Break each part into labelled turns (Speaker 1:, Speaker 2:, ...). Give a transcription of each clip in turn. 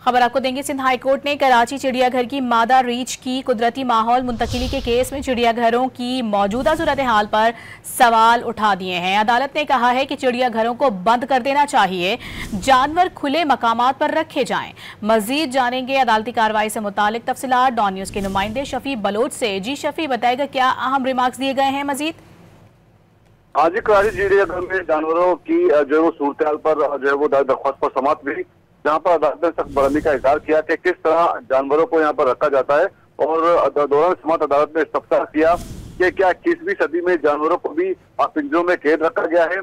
Speaker 1: खबर आपको देंगे। सिंध हाई कोर्ट ने कराची चिड़ियाघर की मादा रीछ की कुदरती माहौल मुंतकिली के केस में चिड़ियाघरों की मौजूदा सूरत हाल पर सवाल उठा दिए हैं। अदालत ने कहा है कि चिड़ियाघरों को बंद कर देना चाहिए, जानवर खुले मकामात पर रखे जाएं। मजीद जानेंगे अदालती कार्रवाई से मुतालिक तफसीलात डॉन न्यूज के नुमाइंदे शफी बलोच से। जी शफी, बताएगा क्या अहम रिमार्क्स दिए गए हैं मजीद?
Speaker 2: आज कराची चिड़ियाघर में जानवरों की जो वो सूरत हाल पर जो है वो दरख्वास्त पर समाप्त हुई, जहाँ पर अदालत ने सख्त बरहमी का इजहार किया कि किस तरह जानवरों को यहाँ पर रखा जाता है। और दौरान समात अदालत ने इस्तफसार किया कि क्या 21वीं सदी में जानवरों को भी पिंजरों में कैद रखा गया है।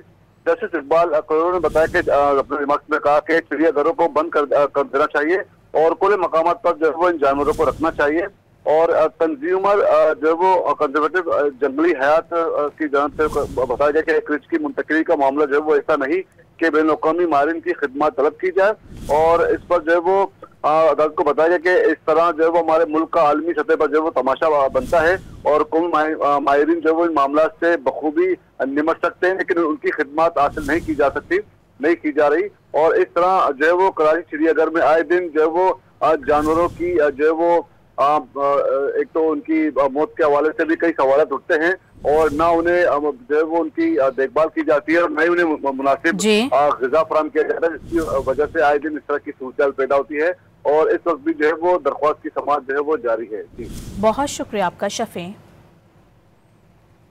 Speaker 2: जस्टिस इकबाल करोड़ ने बताया कि अपने रिमार्क्स में कहा कि चिड़ियाघरों को बंद कर देना चाहिए और खुले मकामात पर जो है वो इन जानवरों को रखना चाहिए। और कंज्यूमर जो है वो कंजर्वेटिव जंगली हयात की जानब से बताया गया कि रीछ की मुंतकिली का मामला जो है वो ऐसा नहीं कि बैनुल अक़वामी माहिरीन की खिदमत तलब की जाए। और इस पर जो है वो अदालत को बताया गया कि इस तरह जो है वो हमारे मुल्क का आलमी सतह पर जो है वो तमाशा बनता है और कौमी माहिरीन जो है वो इन मामला से बखूबी निमट सकते हैं, लेकिन उनकी खिदमत हासिल नहीं की जा सकती, नहीं की जा रही। और इस तरह जो है वो कराची चिड़ियाघर में आए दिन जो है वो जानवरों की जो है वो एक तो उनकी मौत के हवाले से भी कई सवाल उठते हैं और ना उन्हें जो है वो उनकी देखभाल की जाती है और ना ही उन्हें मुनासिब ग़िज़ा फराहम किया जाता है, जिसकी वजह से आए दिन इस तरह की सूरत पैदा होती है। और इस वक्त भी जो है वो दरख्वास्त की समाअत जो है वो जारी है। जी,
Speaker 1: बहुत शुक्रिया आपका शफी।